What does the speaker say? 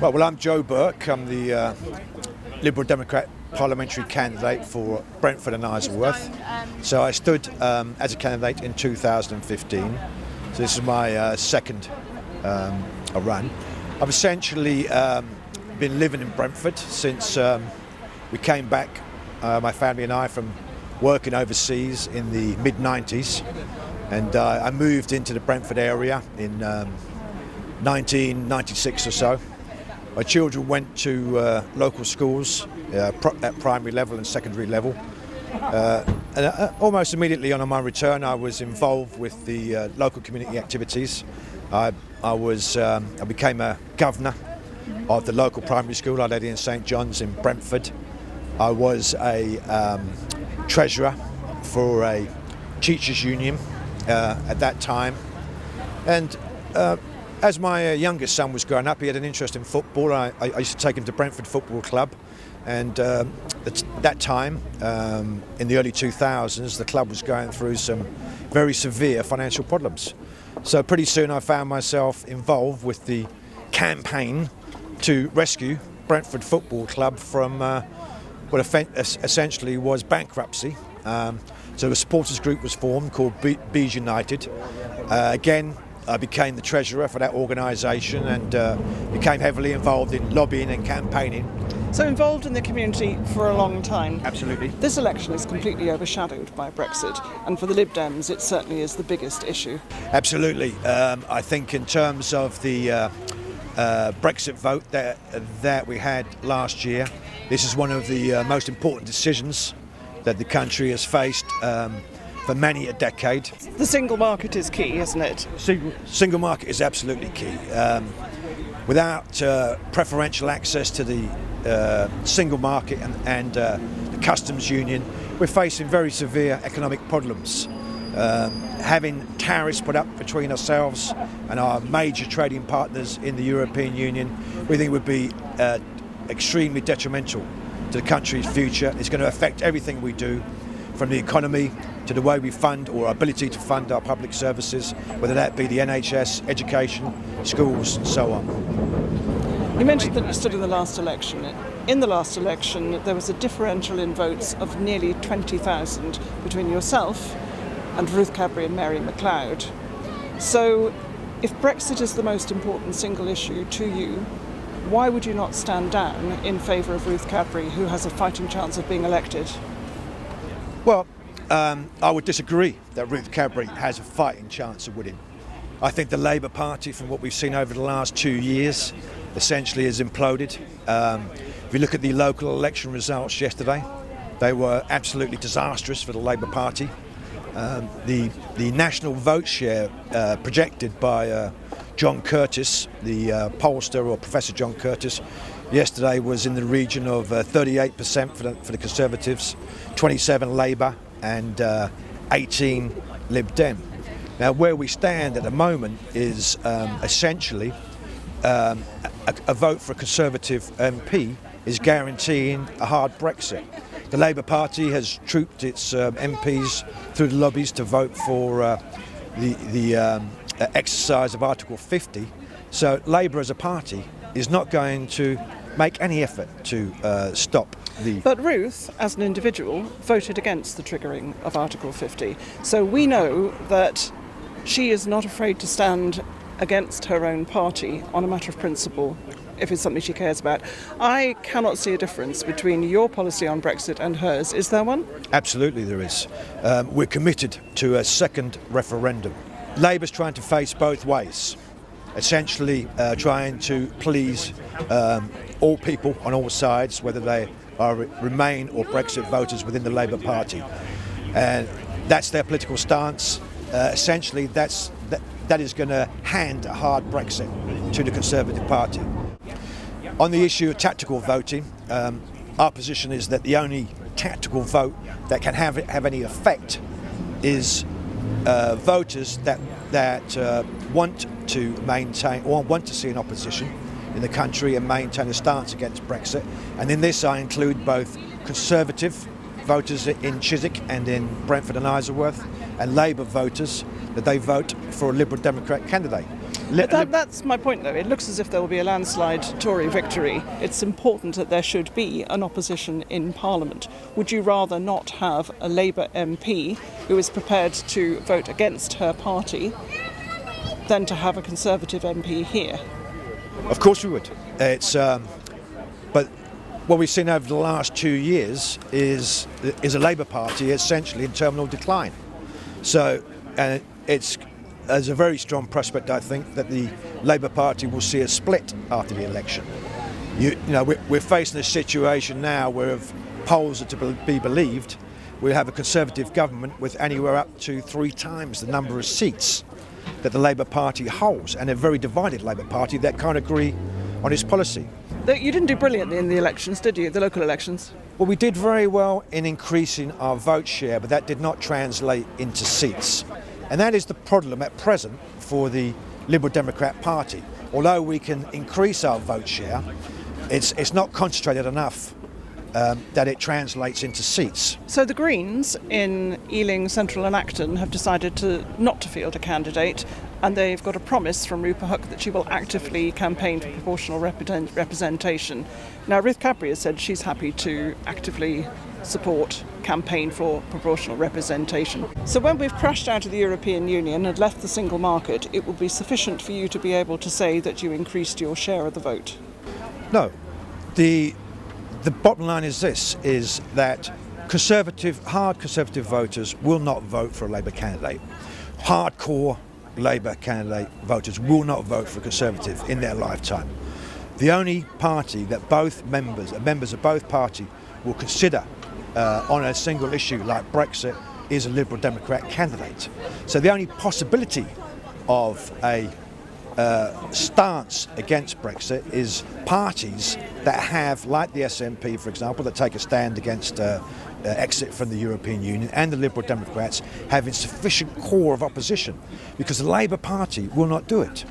Well, I'm Joe Bourke. I'm the Liberal Democrat parliamentary candidate for Brentford and Isleworth. So I stood as a candidate in 2015. So this is my second run. I've essentially been living in Brentford since we came back, my family and I, from working overseas in the mid-90s. And I moved into the Brentford area in 1996 or so. My children went to local schools at primary level and secondary level. And almost immediately on my return, I was involved with the local community activities. I became a governor of the local primary school, Our Lady in St John's in Brentford. I was a treasurer for a teachers' union at that time. And as my youngest son was growing up, he had an interest in football. I used to take him to Brentford Football Club. And at that time, in the early 2000s, the club was going through some very severe financial problems. So pretty soon I found myself involved with the campaign to rescue Brentford Football Club from what essentially was bankruptcy. So a supporters group was formed called Bees United. Again, I became the treasurer for that organisation and became heavily involved in lobbying and campaigning. So involved in the community for a long time. Absolutely. This election is completely overshadowed by Brexit, and for the Lib Dems it certainly is the biggest issue. Absolutely. I think in terms of the Brexit vote that we had last year, this is one of the most important decisions that the country has faced for many a decade. The single market is key, isn't it? Single market is absolutely key. Without preferential access to the single market and the customs union, we're facing very severe economic problems. Having tariffs put up between ourselves and our major trading partners in the European Union, we think would be extremely detrimental to the country's future. It's going to affect everything we do, from the economy to the way we fund or our ability to fund our public services, whether that be the NHS, education, schools and so on. You mentioned that you stood in the last election. In the last election there was a differential in votes of nearly 20,000 between yourself and Ruth Cadbury and Mary MacLeod. So if Brexit is the most important single issue to you, why would you not stand down in favour of Ruth Cadbury, who has a fighting chance of being elected? Well, I would disagree that Ruth Cadbury has a fighting chance of winning. I think the Labour Party, from what we've seen over the last 2 years, essentially has imploded. If you look at the local election results yesterday, they were absolutely disastrous for the Labour Party. The national vote share projected by John Curtis, the pollster, or Professor John Curtis, yesterday was in the region of 38% for the Conservatives, 27 Labour and 18 Lib Dem. Now where we stand at the moment is essentially a vote for a Conservative MP is guaranteeing a hard Brexit. The Labour Party has trooped its MPs through the lobbies to vote for the exercise of Article 50. So Labour as a party is not going to make any effort to stop the... But Ruth, as an individual, voted against the triggering of Article 50. So we know that she is not afraid to stand against her own party on a matter of principle, if it's something she cares about. I cannot see a difference between your policy on Brexit and hers. Is there one? Absolutely there is. We're committed to a second referendum. Labour's trying to face both ways, essentially trying to please all people on all sides, whether they are Remain or Brexit voters within the Labour Party. And that's their political stance. Essentially, that is going to hand a hard Brexit to the Conservative Party. On the issue of tactical voting, our position is that the only tactical vote that can have any effect is voters that want to maintain or want to see an opposition in the country and maintain a stance against Brexit. And in this I include both Conservative voters in Chiswick and in Brentford and Isleworth, and Labour voters, that they vote for a Liberal Democrat candidate. That's my point, though. It looks as if there will be a landslide Tory victory. It's important that there should be an opposition in Parliament. Would you rather not have a Labour MP who is prepared to vote against her party than to have a Conservative MP here? Of course we would. But what we've seen over the last 2 years is a Labour Party essentially in terminal decline. So there's a very strong prospect, I think, that the Labour Party will see a split after the election. We're facing a situation now where, if polls are to be believed, we'll have a Conservative government with anywhere up to 3 times the number of seats that the Labour Party holds, and a very divided Labour Party that can't agree on its policy. You didn't do brilliantly in the elections, did you? The local elections? Well, we did very well in increasing our vote share, but that did not translate into seats. And that is the problem at present for the Liberal Democrat Party. Although we can increase our vote share, it's not concentrated enough that it translates into seats. So the Greens in Ealing, Central and Acton have decided not to field a candidate, and they've got a promise from Rupa Huck that she will actively campaign for proportional representation. Now, Ruth Cadbury has said she's happy to actively campaign for proportional representation. So when we've crashed out of the European Union and left the single market, it will be sufficient for you to be able to say that you increased your share of the vote? No. The bottom line is this, is that hard Conservative voters will not vote for a Labour candidate. Hardcore Labour candidate voters will not vote for a Conservative in their lifetime. The only party that members of both parties will consider on a single issue like Brexit is a Liberal Democrat candidate. So the only possibility of a stance against Brexit is parties that have, like the SNP for example, that take a stand against exit from the European Union, and the Liberal Democrats having sufficient core of opposition, because the Labour Party will not do it.